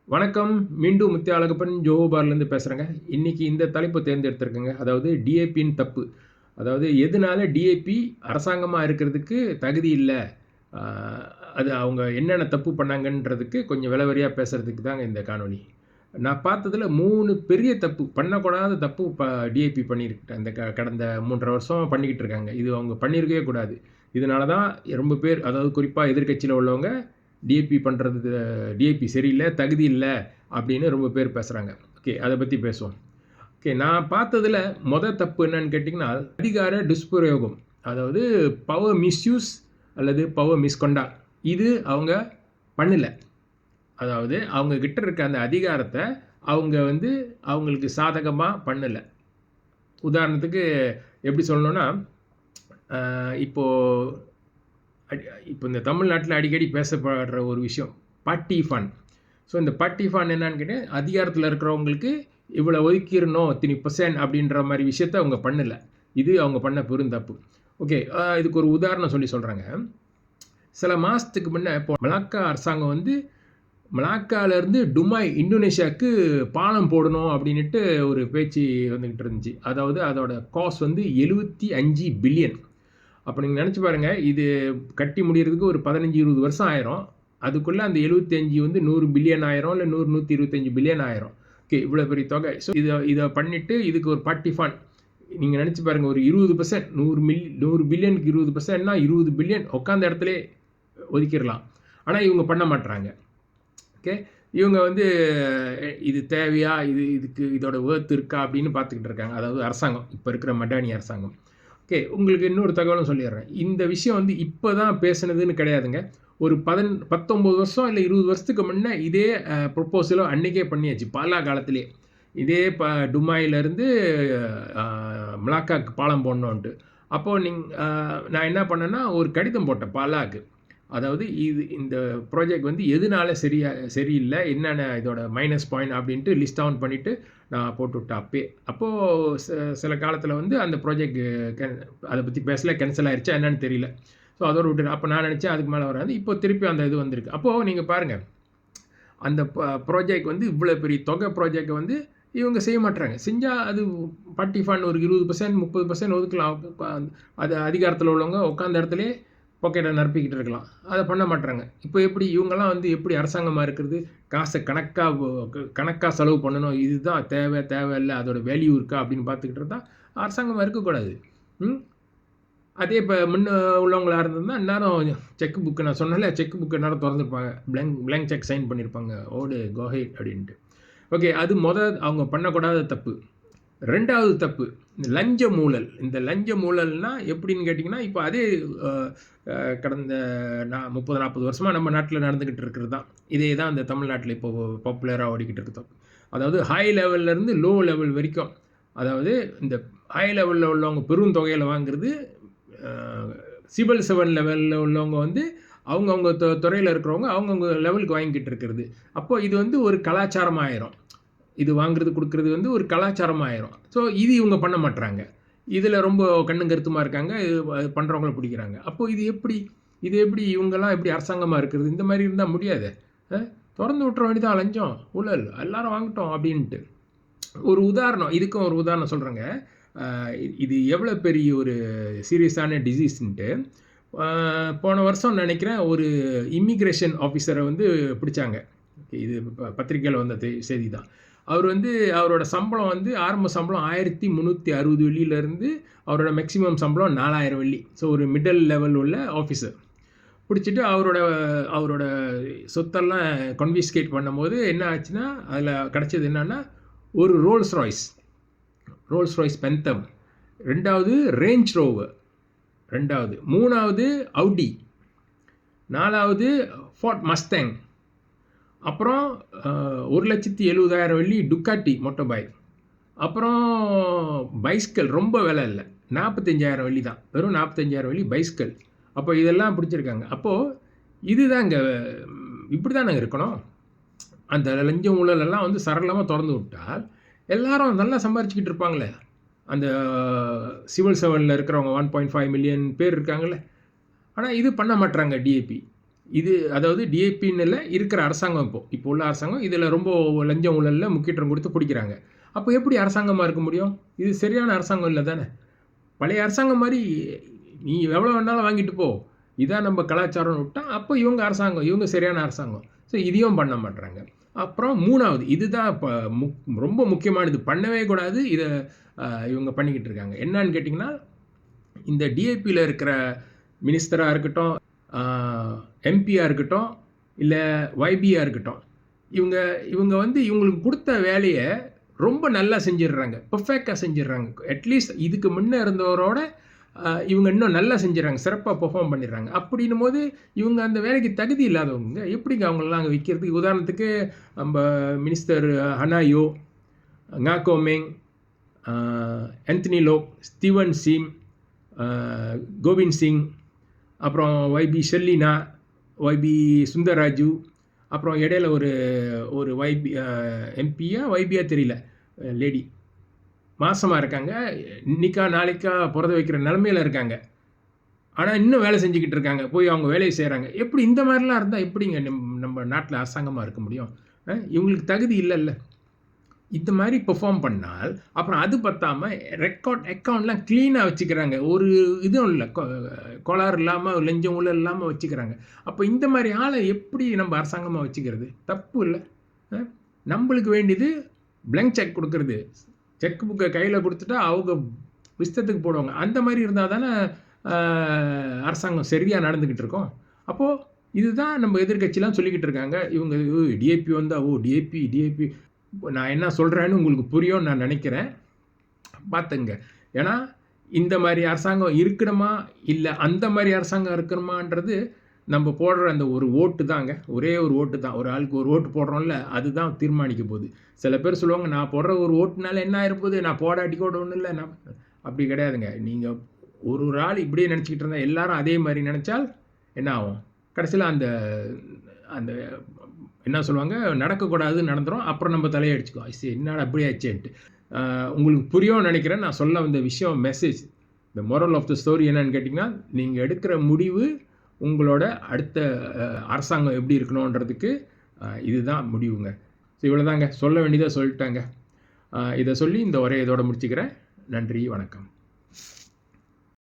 வணக்கம். மீண்டும் முத்திய அழகப்பன் ஜோபார்லேருந்து பேசுகிறேங்க. இன்றைக்கி இந்த தலைப்பு தேர்ந்தெடுத்திருக்கேங்க. அதாவது டிஏபியின் தப்பு. அதாவது எதனால டிஏபி அரசாங்கமாக இருக்கிறதுக்கு தகுதி இல்லை, அது அவங்க என்னென்ன தப்பு பண்ணாங்கன்றதுக்கு கொஞ்சம் விலவரியாக பேசுகிறதுக்கு தாங்க இந்த காணொலி. நான் பார்த்ததில் 3 பெரிய தப்பு, பண்ணக்கூடாத தப்பு டிஏபி பண்ணியிருக்கிட்டேன். இந்த கடந்த 3.5 வருஷம் பண்ணிக்கிட்டு இருக்காங்க. இது அவங்க பண்ணியிருக்கவே கூடாது. இதனால தான் ரொம்ப பேர், அதாவது குறிப்பாக எதிர்க்கட்சியில் உள்ளவங்க டிஏபி சரியில்லை, தகுதி இல்லை அப்படின்னு ரொம்ப பேர் பேசுகிறாங்க. ஓகே, அதை பற்றி பேசுவோம். ஓகே, நான் பார்த்ததில் தப்பு என்னன்னு கேட்டிங்கன்னா, அதிகார துஷ்பிரயோகம், அதாவது பவர் மிஸ்யூஸ் அல்லது பவர் மிஸ்கொண்டா. இது அவங்க பண்ணலை. அதாவது அவங்க கிட்ட இருக்க அந்த அதிகாரத்தை அவங்க அவங்களுக்கு சாதகமாக பண்ணலை. உதாரணத்துக்கு எப்படி சொல்லணும்னா, இப்போது இந்த தமிழ்நாட்டில் அடிக்கடி பேசப்படுற ஒரு விஷயம் பட்டி ஃபண்ட். ஸோ இந்த பட்டி ஃபண்ட் என்னன்னு கேட்டால், அதிகாரத்தில் இருக்கிறவங்களுக்கு இவ்வளோ ஒதுக்கிடணும் 30% அப்படின்ற மாதிரி விஷயத்த அவங்க பண்ணலை. இது அவங்க பண்ண பெருந்தப்பு. ஓகே, இதுக்கு ஒரு உதாரணம் சொல்கிறாங்க. சில மாதத்துக்கு முன்னே இப்போ மலாக்கா அரசாங்கம் மலாக்காவிலேருந்து டுபாய் இந்தோனேஷியாவுக்கு பாலம் போடணும் அப்படின்ட்டு ஒரு பேச்சு வந்துக்கிட்டு இருந்துச்சு. அதாவது அதோட காஸ்ட் 75 பில்லியன். அப்போ நீங்கள் நினச்சி பாருங்கள், இது கட்டி முடிகிறதுக்கு ஒரு 15-20 வருஷம் ஆயிரும். அதுக்குள்ளே அந்த 75 100 பில்லியன் ஆயிரும், இல்லை 100-125 பில்லியன் ஆயிரும். ஓகே, இவ்வளோ பெரிய தொகை. ஸோ இதை பண்ணிவிட்டு இதுக்கு ஒரு பார்ட்டி ஃபண்ட் நீங்கள் நினச்சி பாருங்கள், ஒரு 20%, 100 பில்லியனுக்கு 20%னா 20 பில்லியன் உட்காந்த இடத்துல ஒதுக்கிடலாம். ஆனால் இவங்க பண்ண மாட்டுறாங்க. ஓகே, இவங்க இது தேவையா, இதோட வேர்த் இருக்கா அப்படின்னு பார்த்துக்கிட்டு இருக்காங்க. அதாவது அரசாங்கம், இப்போ இருக்கிற மடானி அரசாங்கம். ஓகே, உங்களுக்கு இன்னொரு தகவலும் சொல்லிடுறேன். இந்த விஷயம் இப்போ தான் பேசுனதுன்னு கிடையாதுங்க. ஒரு 19 வருஷம் இல்லை 20 வருஷத்துக்கு முன்னே இதே ப்ரொப்போசலோ அன்றைக்கே பண்ணியாச்சு, பாலா காலத்திலே. இதே துபாயிலேருந்து மலாக்காவுக்கு பாலம் போடணுன்ட்டு. அப்போது நான் என்ன பண்ணேன்னா, ஒரு கடிதம் போட்டேன் பாலாவுக்கு. அதாவது இந்த ப்ராஜெக்ட் எதனால சரியில்லை, என்னென்ன இதோட மைனஸ் பாயிண்ட் அப்படின்ட்டு லிஸ்ட் டவுன் பண்ணிவிட்டு நான் போட்டுவிட்டேன். அப்போது சில காலத்தில் அந்த ப்ராஜெக்ட் அதை பற்றி பேசல, கேன்சல் ஆயிடுச்சா என்னன்னு தெரியல. ஸோ அதோடு விட்டு அப்போ நான் நினச்சேன் அதுக்கு மேலே வராது. இப்போ திருப்பி அந்த இது வந்திருக்கு. அப்போது நீங்கள் பாருங்கள், அந்த ப்ராஜெக்ட் இவ்வளோ பெரிய தொகை ப்ராஜெக்டை இவங்க செய்ய மாட்டுறாங்க. செஞ்சால் அது பார்ட்டி ஃபண்ட் ஒரு 20% 30% ஒதுக்கலாம். அது அதிகாரத்தில் உள்ளவங்க உட்காந்த இடத்துல பாக்கெட்டை நிரப்பிக்கிட்டு இருக்கலாம். அதை பண்ண மாட்டுறாங்க. இப்போ எப்படி இவங்கெல்லாம் எப்படி அரசாங்கமாக இருக்கிறது, காசை கணக்காக செலவு பண்ணணும், இதுதான் தேவையில்லை, அதோட வேல்யூ இருக்கா அப்படின்னு பார்த்துக்கிட்டு இருந்தால் அரசாங்கமாக இருக்கக்கூடாது. அதே இப்போ முன்ன உள்ளவங்களாக இருந்ததுன்னா இந்நேரம் செக் புக்கு, நான் சொன்னால செக் புக்கு நேரம் திறந்துருப்பாங்க, பிளாங்க் செக் சைன் பண்ணியிருப்பாங்க, ஓடு கோஹே அப்படின்ட்டு. ஓகே, அது அவங்க பண்ணக்கூடாத தப்பு. 2வது தப்பு லஞ்ச ஊழல். இந்த லஞ்ச ஊழல்னா எப்படின்னு கேட்டிங்கன்னா, இப்போ அதே கடந்த 30-40 வருஷமாக நம்ம நாட்டில் நடந்துக்கிட்டு இருக்கிறது தான். இதே தான் இந்த தமிழ்நாட்டில் இப்போ பாப்புலராக ஓடிக்கிட்டு இருக்குது. அதாவது ஹை லெவல்லேருந்து லோ லெவல் வரைக்கும், அதாவது இந்த ஹை லெவலில் உள்ளவங்க பெரும் தொகையில் வாங்குறது, சிவில் 7 லெவலில் உள்ளவங்க அவங்கவுங்க துறையில் இருக்கிறவங்க அவங்கவுங்க லெவலுக்கு வாங்கிக்கிட்டு இருக்கிறது. அப்போது இது ஒரு கலாச்சாரம் ஆயிரும். இது வாங்குறது கொடுக்குறது ஒரு கலாச்சாரம் ஆயிரும். ஸோ இது இவங்க பண்ண மாட்டுறாங்க. இதில் ரொம்ப கண்ணும் கருத்துமாக இருக்காங்க. இது பண்ணுறவங்கள பிடிக்கிறாங்க. அப்போது இது எப்படி இவங்கெல்லாம் எப்படி அரசாங்கமாக இருக்கிறது? இந்த மாதிரி இருந்தால் முடியாது. திறந்து விட்டுற வேண்டியதான் லஞ்சம் ஊழல் எல்லாரும் வாங்கிட்டோம் அப்படின்ட்டு. ஒரு உதாரணம், இதுக்கும் ஒரு உதாரணம் சொல்கிறேங்க. இது எவ்வளோ பெரிய ஒரு சீரியஸான டிசீஸ்ன்ட்டு. போன வருஷம் நினைக்கிறேன் ஒரு இமிக்ரேஷன் ஆஃபீஸரை பிடிச்சாங்க. இது பத்திரிக்கையில் வந்த செய்தி தான். அவர் அவரோட சம்பளம் ஆரம்ப சம்பளம் 1360 வெள்ளியிலேருந்து அவரோட மேக்ஸிமம் சம்பளம் 4000 வெள்ளி. ஸோ ஒரு மிடில் லெவல் உள்ள ஆஃபீஸர் பிடிச்சிட்டு அவரோட சொத்தெல்லாம் கன்ஃபிஸ்கேட் பண்ணும்போது என்ன ஆச்சுன்னா, அதில் கிடச்சது என்னன்னா, ஒரு ரோல்ஸ் ராய்ஸ் பென்தம், 2வது ரேஞ்ச் ரோவர், 2வது, 3வது அவுடி, 4வது ஃபார்ட் மஸ்தேங், அப்புறம் 1,70,000 வெள்ளி டுக்காட்டி மோட்டோ பைக், அப்புறம் பைஸ்கல் ரொம்ப விலை இல்லை, 45,000 வெள்ளி தான், வெறும் 45,000 வெள்ளி பைஸ்கல். அப்போ இதெல்லாம் பிடிச்சிருக்காங்க. அப்போது இதுதாங்க, இப்படி தானே இருக்கணும். அந்த லஞ்சம் ஊழலெல்லாம் சரளமாக திறந்து விட்டால் எல்லாரும் நல்லா சம்பாரிச்சிக்கிட்டு இருப்பாங்களே. அந்த சிவில் 7ல் இருக்கிறவங்க 1.5 மில்லியன் பேர் இருக்காங்களே. ஆனால் இது பண்ண மாட்டுறாங்க டிஏபி. இது அதாவது டிஏபின்னு இல்லை, இருக்கிற அரசாங்கம் இப்போ உள்ள அரசாங்கம் இதில் ரொம்ப லஞ்சம் ஊழலில் முக்கியத்துவம் கொடுத்து பிடிக்கிறாங்க. அப்போ எப்படி அரசாங்கமாக இருக்க முடியும்? இது சரியான அரசாங்கம் இல்லை தானே. பழைய அரசாங்கம் மாதிரி நீ எவ்வளோ வேணாலும் வாங்கிட்டு போ, இதான் நம்ம கலாச்சாரம்னு விட்டா அப்போ இவங்க அரசாங்கம், இவங்க சரியான அரசாங்கம். ஸோ இதையும் பண்ண மாட்டுறாங்க. அப்புறம் 3வது, இதுதான் இப்போ ரொம்ப முக்கியமானது, பண்ணவே கூடாது, இதை இவங்க பண்ணிக்கிட்டு இருக்காங்க. என்னன்னு கேட்டிங்கன்னா, இந்த டிஏபியில் இருக்கிற மினிஸ்டராக இருக்கட்டும், எம்பியாக இருக்கட்டும், இல்லை ஒய்பியாக இருக்கட்டும், இவங்க வந்து இவங்களுக்கு கொடுத்த வேலையை ரொம்ப நல்லா செஞ்சிடுறாங்க, பர்ஃபெக்டாக செஞ்சிடுறாங்க. அட்லீஸ்ட் இதுக்கு முன்னே இருந்தவரோட இவங்க இன்னும் நல்லா செஞ்சிடறாங்க, சிறப்பாக பெர்ஃபார்ம் பண்ணிடுறாங்க. அப்படின்னும் போது இவங்க அந்த வேலைக்கு தகுதி இல்லாதவங்க எப்படிங்க அவங்களெலாம் அங்கே விற்கிறதுக்கு? உதாரணத்துக்கு நம்ம மினிஸ்டர் ஹனாயோ, ngakoமேங், Anthony Loke, Steven Sim, Govind Singh, அப்புறம் ஒய்பி ஷெல்லினா, ஒய்பி சுந்தரராஜு, அப்புறம் இடையில ஒரு ஒய்பி எம்பியா ஒய்பியா தெரியல லேடி மாசமாக இருக்காங்க, இன்னைக்கா நாளைக்கா பிறந்த வைக்கிற நிலமையில இருக்காங்க. ஆனால் இன்னும் வேலை செஞ்சுக்கிட்டு இருக்காங்க, போய் அவங்க வேலையை செய்கிறாங்க. எப்படி இந்த மாதிரிலாம் இருந்தால் எப்படிங்க நம்ம நாட்டில் அரசாங்கமாக இருக்க முடியும்? இவங்களுக்கு தகுதி இல்லைல்ல. இந்த மாதிரி பெர்ஃபார்ம் பண்ணால் அப்புறம் அது பத்தாமல் அக்கௌண்ட்லாம் க்ளீனாக வச்சுக்கிறாங்க, ஒரு இதுவும் இல்லை, கோளாறு இல்லாமல் லஞ்சம் ஊழல் இல்லாமல் வச்சுக்கிறாங்க. அப்போ இந்த மாதிரி ஆளை எப்படி நம்ம அரசாங்கமாக வச்சுக்கிறது? தப்பு இல்லை. நம்மளுக்கு வேண்டியது பிளாங்க் செக் கொடுக்கறது, செக் புக்கை கையில் கொடுத்துட்டா அவங்க இஷ்டத்துக்கு போடுவாங்க. அந்த மாதிரி இருந்தால் தானே அரசாங்கம் சரியாக நடந்துக்கிட்டு இருக்கோம். அப்போது இதுதான் நம்ம எதிர்கட்சிலாம் சொல்லிக்கிட்டு இருக்காங்க. இவங்க டிஏபி வந்தால் டிஏபி நான் என்ன சொல்கிறேன்னு உங்களுக்கு புரியும்னு நான் நினைக்கிறேன். பார்த்துங்க. ஏன்னா இந்த மாதிரி அரசாங்கம் இருக்கணுமா இல்லை அந்த மாதிரி அரசாங்கம் இருக்கணுமான்றது நம்ம போடுற அந்த ஒரு ஓட்டு தாங்க, ஒரே ஒரு ஓட்டு தான். ஒரு ஆளுக்கு ஒரு ஓட்டு போடுறோம்ல, அதுதான் தீர்மானிக்க போகுது. சில பேர் சொல்லுவாங்க, நான் போடுற ஒரு ஓட்டுனால என்ன ஆயிருப்போது, நான் போடாட்டி கூட ஒன்றும் இல்லை. நான் அப்படி கிடையாதுங்க. நீங்கள் ஒரு ஆள் இப்படியே நினச்சிக்கிட்டு இருந்தால் எல்லாரும் அதே மாதிரி நினச்சால் என்ன ஆகும்? கடைசியில் அந்த அந்த என்ன சொல்லுவாங்க, நடக்கக்கூடாதுன்னு நடந்துடும். அப்புறம் நம்ம தலையடிச்சுக்கோ, என்னடா அப்படி ஆச்சேன்ட்டு. உங்களுக்கு புரியும்னு நினைக்கிறேன். நான் சொல்ல வந்த விஷயம், மெசேஜ், இந்த மோரல் ஆஃப் த ஸ்டோரி என்னன்னு கேட்டிங்கன்னா, நீங்கள் எடுக்கிற முடிவு உங்களோட அடுத்த அரசாங்கம் எப்படி இருக்கணுன்றதுக்கு இதுதான் முடிவுங்க. ஸோ இவ்வளோதாங்க, சொல்ல வேண்டியதை சொல்லிட்டாங்க. இதை சொல்லி இந்த உரையை இதோட முடிச்சுக்கிறேன். நன்றி, வணக்கம்.